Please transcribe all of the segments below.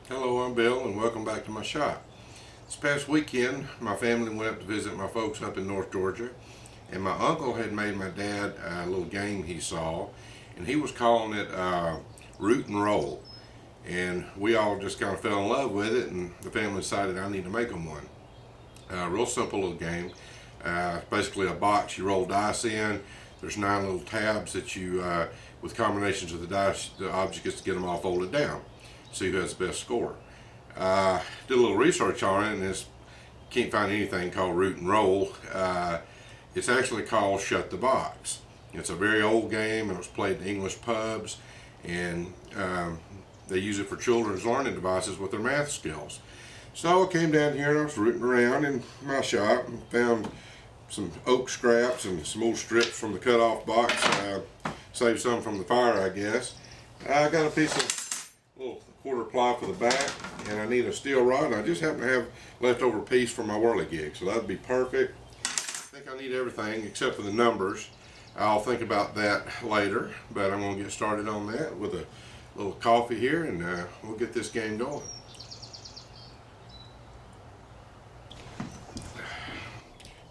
Hello, I'm Bill and welcome back to my shop. This past weekend my family went up to visit my folks up in North Georgia, and my uncle had made my dad a little game he saw, and he was calling it root and roll, and we all just kind of fell in love with it, and the family decided I need to make them one. Real simple little game. Basically a box you roll dice in. There's 9 little tabs that you with combinations of the dice the object gets to get them all folded down, see who has the best score. Did a little research on it, and can't find anything called root and roll. It's actually called shut the box. It's a very old game, and it was played in English pubs, and they use it for children's learning devices with their math skills. So I came down here and I was rooting around in my shop and found some oak scraps and some old strips from the cut-off box. Saved some from the fire, I guess. I got a piece of little quarter ply for the back, and I need a steel rod. I just happen to have leftover piece for my whirligig, so that'd be perfect. I think I need everything except for the numbers. I'll think about that later, but I'm going to get started on that with a little coffee here, and we'll get this game going.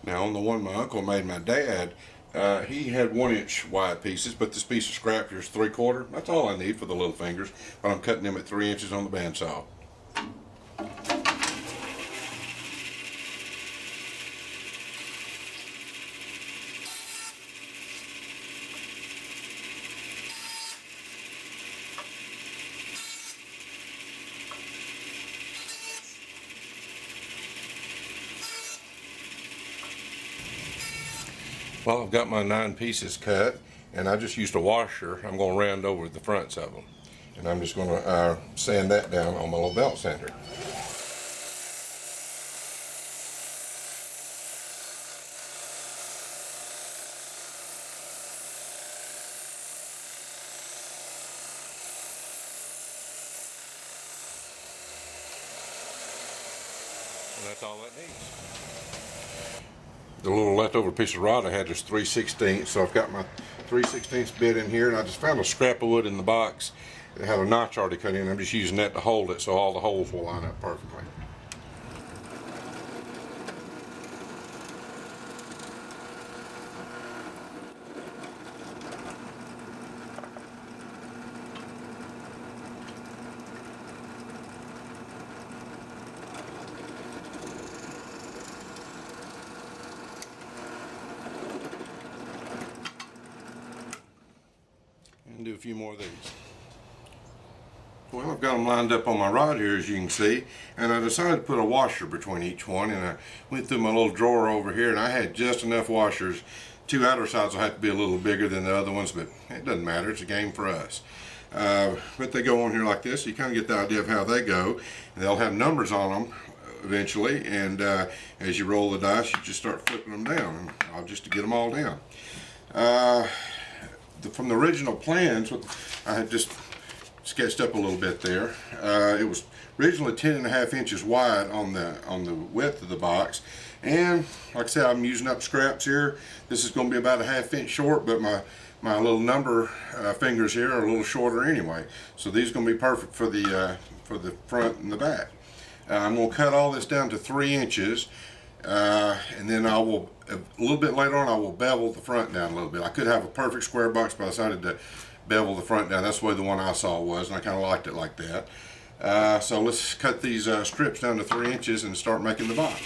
Now, on the one my uncle made my dad, he had 1-inch wide pieces, but this piece of scrap here is 3/4. That's all I need for the little fingers, but I'm cutting them at 3 inches on the bandsaw. Well, I've got my 9 pieces cut, and I just used a washer. I'm going to round over the fronts of them, and I'm just going to sand that down on my little belt sander. And that's all that needs. The little leftover piece of rod I had is 3/16, so I've got my 3/16 bit in here, and I just found a scrap of wood in the box that had a notch already cut in. I'm just using that to hold it so all the holes will line up perfectly. And do a few more of these. Well, I've got them lined up on my rod here, as you can see, and I decided to put a washer between each one, and I went through my little drawer over here, and I had just enough washers. 2 outer sides will have to be a little bigger than the other ones, but it doesn't matter. It's a game for us. But they go on here like this, so you kind of get the idea of how they go, and they'll have numbers on them eventually, and as you roll the dice, you just start flipping them down, and I'll just to get them all down. From the original plans, I had just sketched up a little bit there. It was originally 10.5 inches wide on the width of the box, and like I said, I'm using up scraps here. This is going to be about a 1/2 inch short, but my little number fingers here are a little shorter anyway, so these are going to be perfect for the front and the back. I'm going to cut all this down to 3 inches. And then I will, a little bit later on, I will bevel the front down a little bit. I could have a perfect square box, but I decided to bevel the front down. That's the way the one I saw was, and I kind of liked it like that. So let's cut these strips down to 3 inches and start making the box.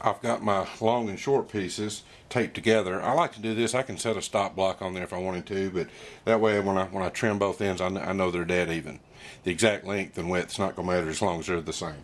I've got my long and short pieces taped together. I like to do this. I can set a stop block on there if I wanted to, but that way when I trim both ends, I know they're dead even. The exact length and width is not going to matter as long as they're the same.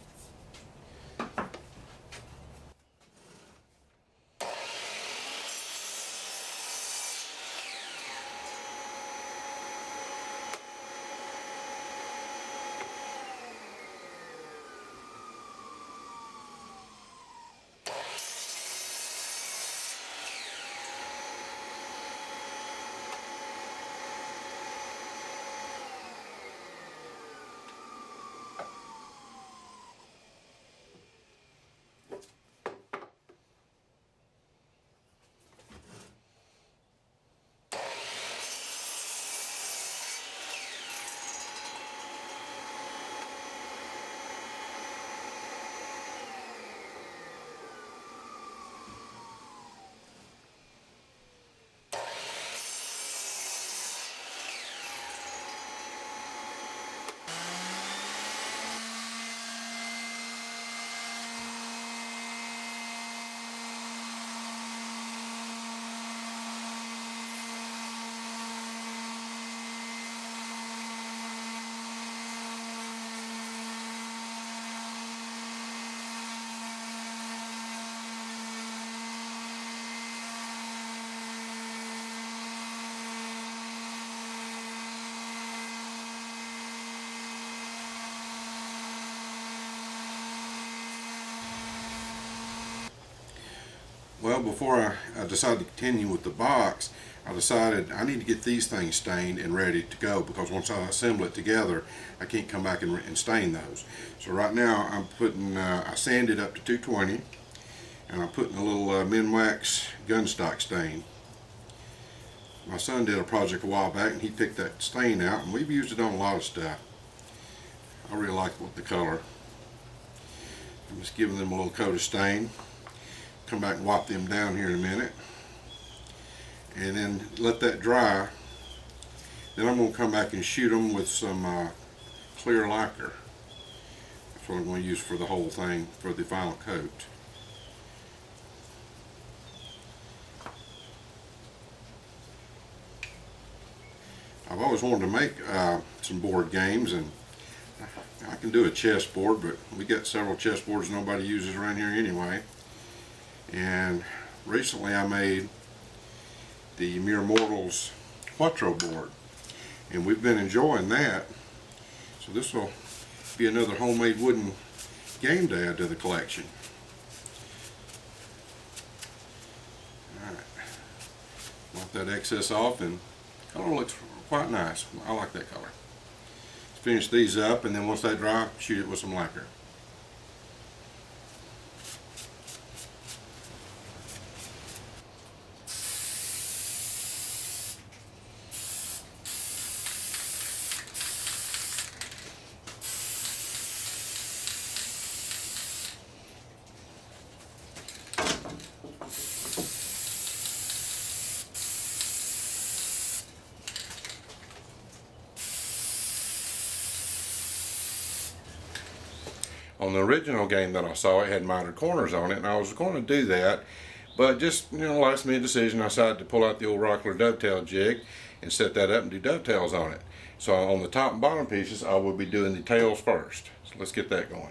Well, before I decided to continue with the box, I decided I need to get these things stained and ready to go, because once I assemble it together, I can't come back and stain those. So right now I'm putting, I sanded up to 220, and I'm putting a little Minwax gunstock stain. My son did a project a while back and he picked that stain out, and we've used it on a lot of stuff. I really like the color. I'm just giving them a little coat of stain. Come back and wipe them down here in a minute, and then let that dry. Then I'm going to come back and shoot them with some clear lacquer. That's what I'm going to use for the whole thing, for the final coat. I've always wanted to make some board games, and I can do a chessboard, but we got several chessboards nobody uses around here anyway. And recently I made the Mere Mortals Quattro board, and we've been enjoying that. So this will be another homemade wooden game to add to the collection. Alright, wipe that excess off, and the color looks quite nice. I like that color. Let's finish these up, and then once they dry, shoot it with some lacquer. On the original game that I saw, it had mitered corners on it, and I was going to do that, but just, last minute decision, I decided to pull out the old Rockler Dovetail jig and set that up and do dovetails on it. So on the top and bottom pieces, I will be doing the tails first. So let's get that going.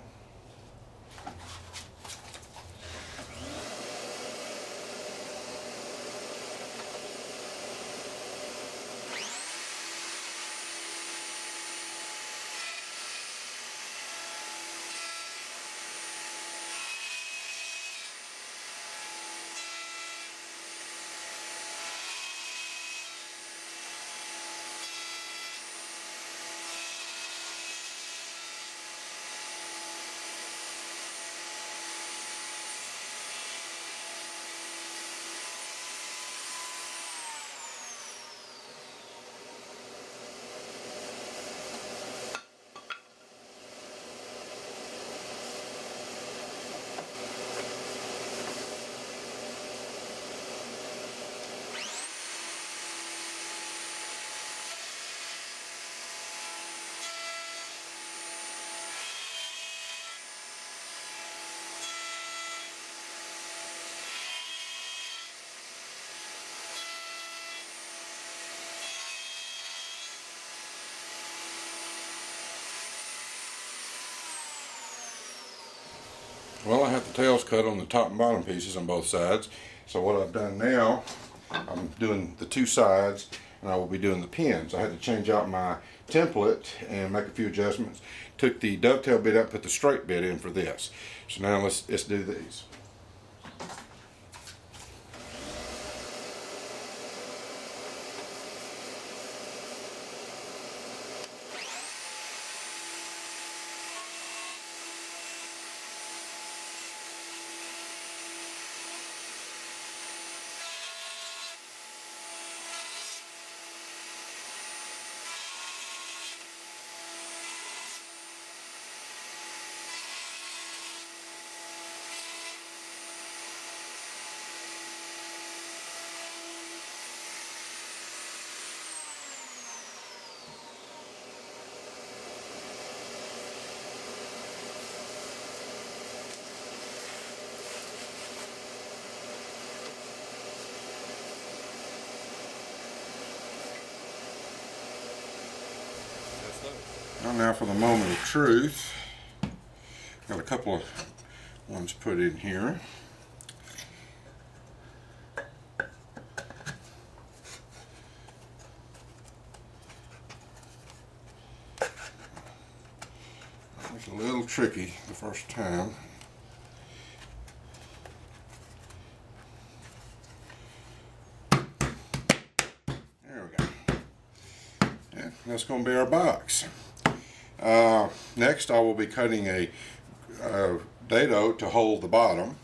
Well, I have the tails cut on the top and bottom pieces on both sides. So what I've done now, I'm doing the two sides, and I will be doing the pins. I had to change out my template and make a few adjustments. Took the dovetail bit out, put the straight bit in for this. So now let's do these. Now for the moment of truth. Got a couple of ones put in here. It's a little tricky the first time. That's going to be our box. Next I will be cutting a dado to hold the bottom,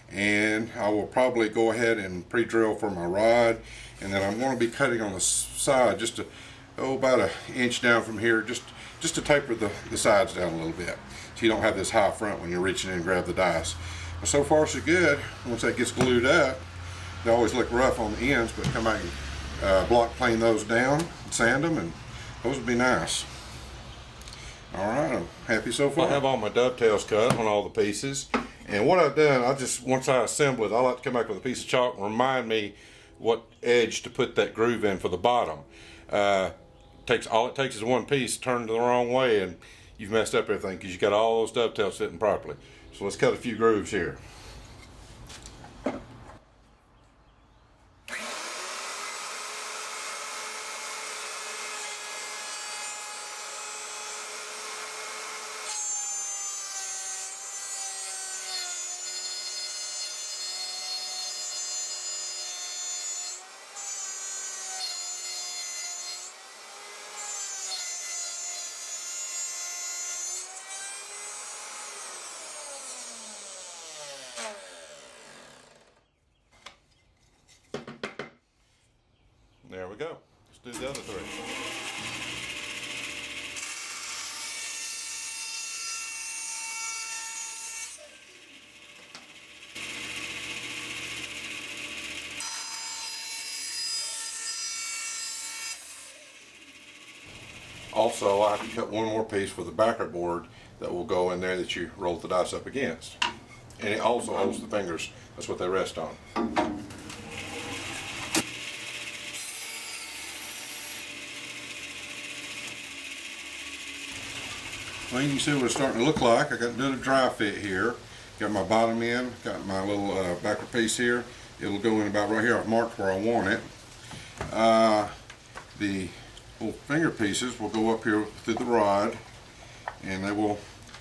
and I will probably go ahead and pre-drill for my rod, and then I'm going to be cutting on the side just about an inch down from here, just to taper the sides down a little bit so you don't have this high front when you're reaching in and grab the dice. But so far so good. Once that gets glued up, they always look rough on the ends, but come back and block plane those down, sand them, and those would be nice. Alright, I'm happy so far. I have all my dovetails cut on all the pieces, and what I've done, once I assemble it, I like to come back with a piece of chalk and remind me what edge to put that groove in for the bottom. All it takes is one piece turned the wrong way and you've messed up everything because you got all those dovetails sitting properly. So let's cut a few grooves here. There we go. Let's do the other three. Also, I have to cut one more piece for the backer board that will go in there that you roll the dice up against. And it also holds the fingers. That's what they rest on. Well, you can see what it's starting to look like. I got to do a dry fit here. Got my bottom end, got my little backer piece here. It'll go in about right here. I've marked where I want it. The little finger pieces will go up here through the rod, and they will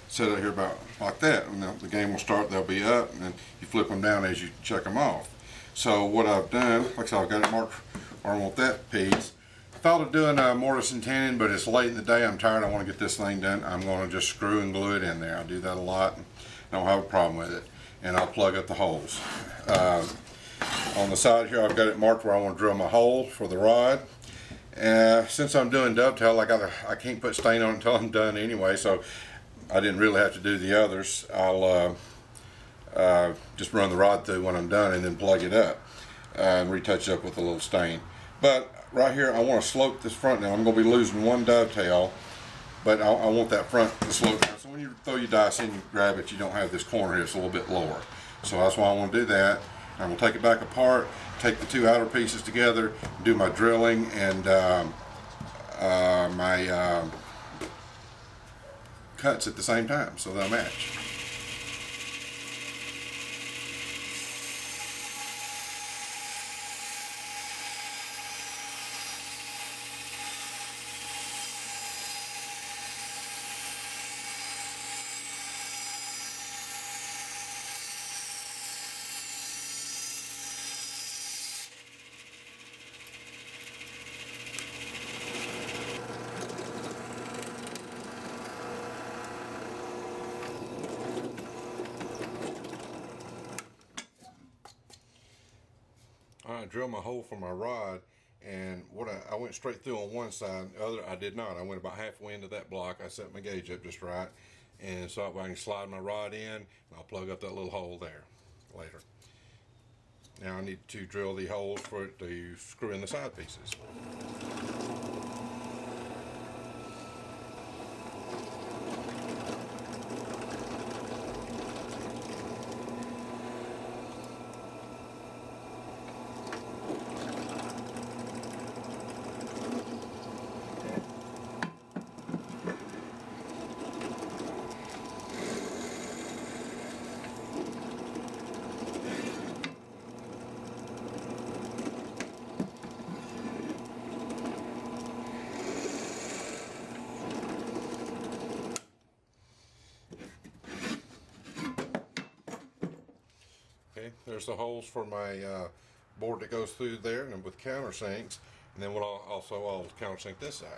set it here about like that. And the game will start, they'll be up, and then you flip them down as you check them off. So what I've done, like I said, I've got it marked where I want that piece. Thought of doing mortise and tenon, but it's late in the day. I'm tired. I want to get this thing done. I'm going to just screw and glue it in there. I do that a lot. I don't have a problem with it. And I'll plug up the holes. On the side here, I've got it marked where I want to drill my hole for the rod. Since I'm doing dovetail, I can't put stain on it until I'm done anyway, so I didn't really have to do the others. I'll just run the rod through when I'm done and then plug it up and retouch it up with a little stain. But right here, I want to slope this front now. I'm going to be losing one dovetail, but I want that front to slope down. So when you throw your dice in, you grab it, you don't have this corner here. It's a little bit lower. So that's why I want to do that. I'm going to take it back apart, take the two outer pieces together, do my drilling and my cuts at the same time so they'll match. I drilled my hole for my rod, and I went straight through on one side. The other I did not. I went about halfway into that block. I set my gauge up just right, and so I can slide my rod in, and I'll plug up that little hole there later. Now I need to drill the holes for it to screw in the side pieces. Okay, there's the holes for my board that goes through there, and with countersinks, and then I'll countersink this side.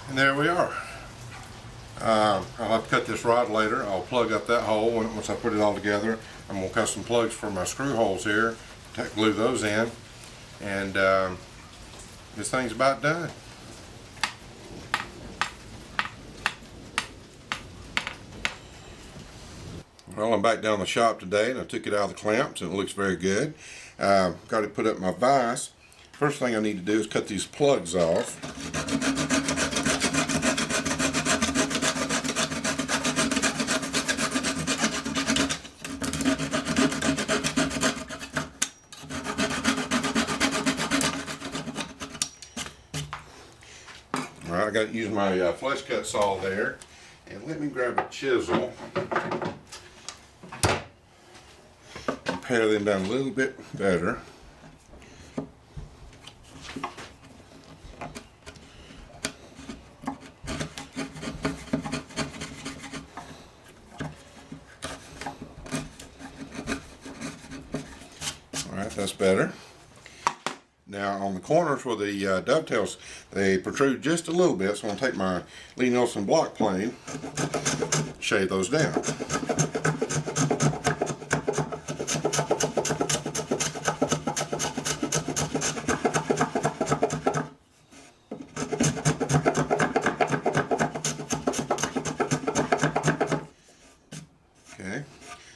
And there we are. I'll have to cut this rod later. I'll plug up that hole once I put it all together. I'm going to cut some plugs for my screw holes here, glue those in, and this thing's about done. Well, I'm back down in the shop today, and I took it out of the clamps, and it looks very good. Got to put up my vise. First thing I need to do is cut these plugs off. All right, I got to use my flesh cut saw there, and let me grab a chisel. Pare them down a little bit better. Alright, that's better. Now on the corners where the dovetails, they protrude just a little bit, so I'm going to take my Lee Nielsen block plane, shave those down.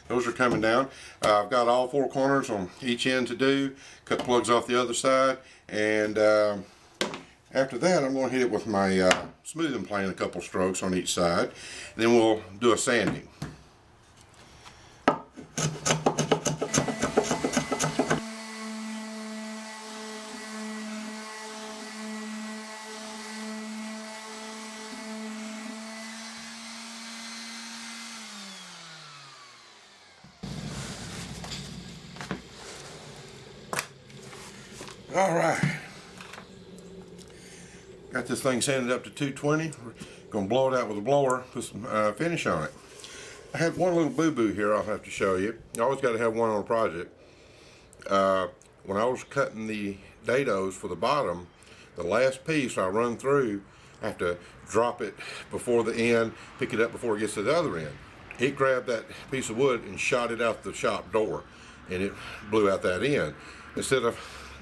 Those are coming down. I've got all four corners on each end to do. Cut the plugs off the other side, and after that I'm going to hit it with my smoothing plane, a couple strokes on each side. And then we'll do a sanding. All right, got this thing sanded up to 220. We're gonna blow it out with a blower, put some finish on it. I had one little boo-boo here I'll have to show you. You always got to have one on a project. When I was cutting the dados for the bottom, the last piece I run through, I have to drop it before the end, pick it up before it gets to the other end. It grabbed that piece of wood and shot it out the shop door, and it blew out that end. Instead of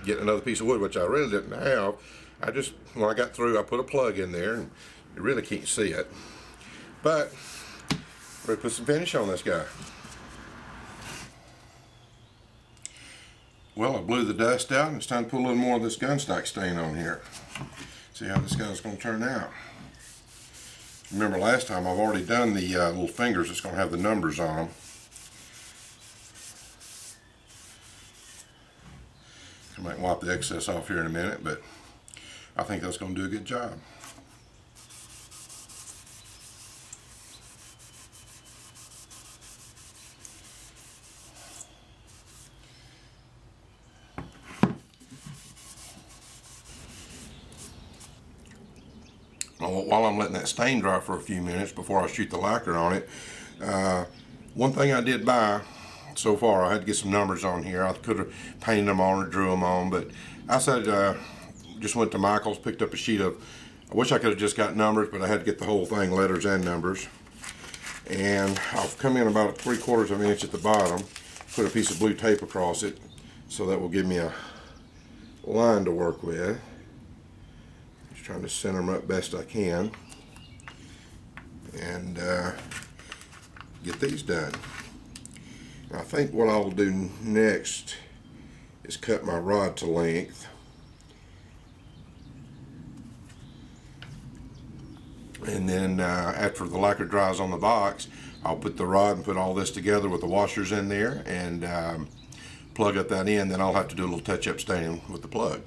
getting another piece of wood, which I really didn't have, I just, when I got through, I put a plug in there, and you really can't see it. But we're gonna put some finish on this guy. Well, I blew the dust out, and it's time to put a little more of this gunstock stain on here. See how this guy's going to turn out. Remember last time, I've already done the little fingers. It's going to have the numbers on them. I might wipe the excess off here in a minute, but I think that's going to do a good job. While I'm letting that stain dry for a few minutes before I shoot the lacquer on it, one thing I did buy so far, I had to get some numbers on here. I could have painted them on or drew them on, but I said just went to Michael's, picked up a sheet of, I wish I could have just got numbers, but I had to get the whole thing, letters and numbers. And I'll come in about 3/4 of an inch at the bottom, put a piece of blue tape across it, so that will give me a line to work with. Just trying to center them up best I can, and get these done. I think what I'll do next is cut my rod to length. And then after the lacquer dries on the box, I'll put the rod and put all this together with the washers in there and plug up that end. Then I'll have to do a little touch-up staining with the plug.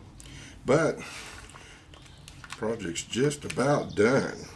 But project's just about done.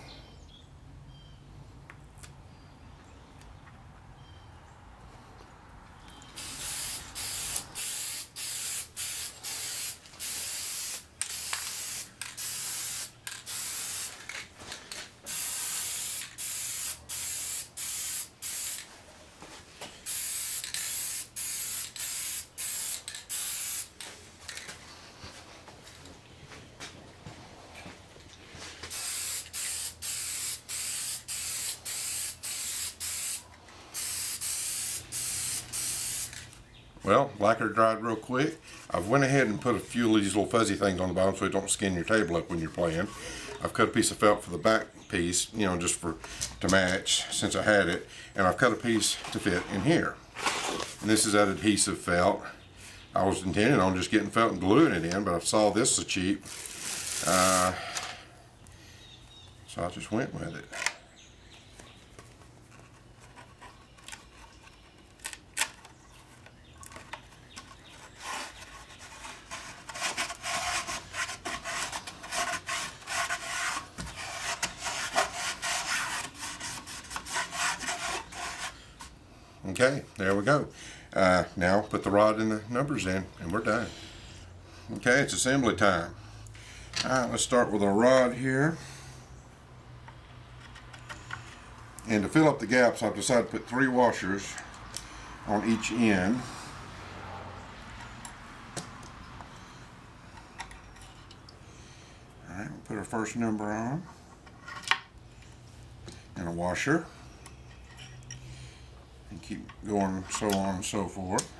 Well, lacquer dried real quick. I've went ahead and put a few of these little fuzzy things on the bottom so it don't skin your table up when you're playing. I've cut a piece of felt for the back piece, you know, just to match since I had it. And I've cut a piece to fit in here. And this is that adhesive felt. I was intending on just getting felt and gluing it in, but I saw this so cheap. So I just went with it. Okay, there we go. Now put the rod and the numbers in and we're done. Okay, it's assembly time. Alright, let's start with our rod here. And to fill up the gaps, I've decided to put 3 washers on each end. Alright, we'll put our first number on. And a washer. And keep going, so on and so forth.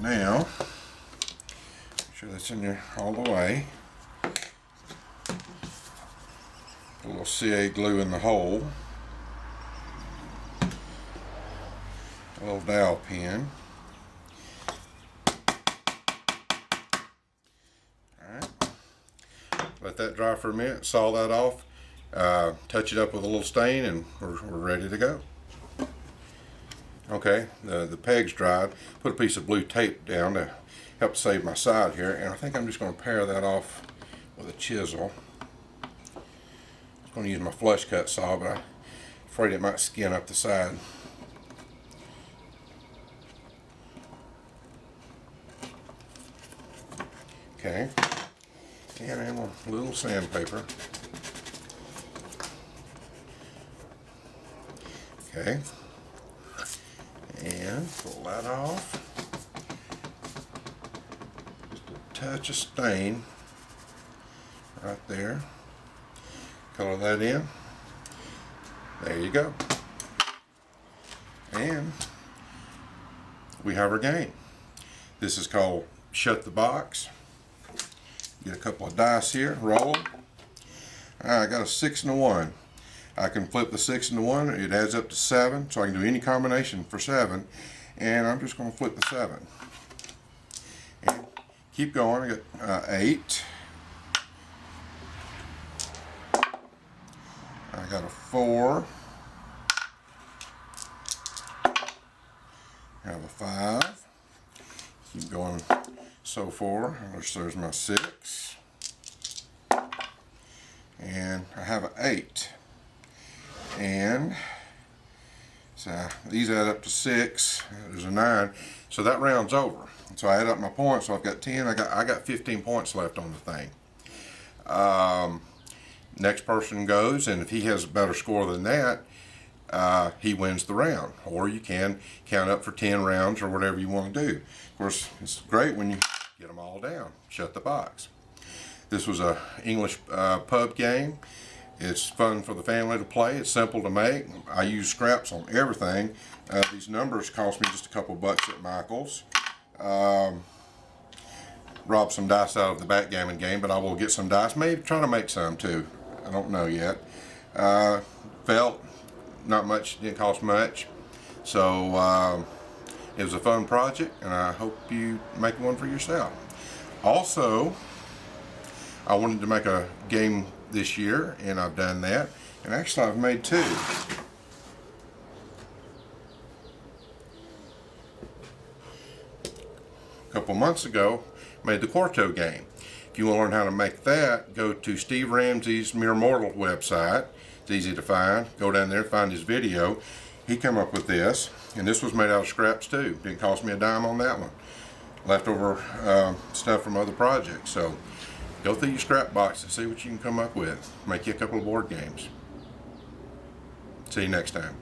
Now, make sure that's in there all the way. A little CA glue in the hole. A little dowel pin. Alright. Let that dry for a minute, saw that off, touch it up with a little stain, and we're ready to go. Okay, the peg's dried. Put a piece of blue tape down to help save my side here, and I think I'm just going to pare that off with a chisel. I'm going to use my flush cut saw, but I'm afraid it might skin up the side. Okay, and then a little sandpaper. Okay, and pull that off. Just a touch of stain right there. Color that in. There you go. And we have our game. This is called Shut the Box. Get a couple of dice here, roll them. I got a 6 and a 1. I can flip the 6 and the 1, it adds up to 7, so I can do any combination for 7. And I'm just going to flip the 7. And keep going. I got 8. I got a 4. I have a 5. Keep going so forth. There's my 6. And I have an 8. And so these add up to 6. There's a 9. So that rounds over. So I add up my points. So I've got 10. I got 15 points left on the thing. Next person goes, and if he has a better score than that, he wins the round. Or you can count up for 10 rounds or whatever you want to do. Of course, it's great when you get them all down. Shut the box. This was a English pub game. It's fun for the family to play. It's simple to make. I use scraps on everything. These numbers cost me just a couple bucks at Michael's. Robbed some dice out of the backgammon game, but I will get some dice. Maybe try to make some too. I don't know yet. Felt not much, didn't cost much. So it was a fun project, and I hope you make one for yourself. Also, I wanted to make a game this year, and I've done that. And actually, I've made 2. A couple months ago, made the Quarto game. If you want to learn how to make that, go to Steve Ramsey's Mere Mortal website. It's easy to find. Go down there and find his video. He came up with this, and this was made out of scraps too. Didn't cost me a dime on that one. Leftover stuff from other projects. So go through your scrap box and see what you can come up with. Make you a couple of board games. See you next time.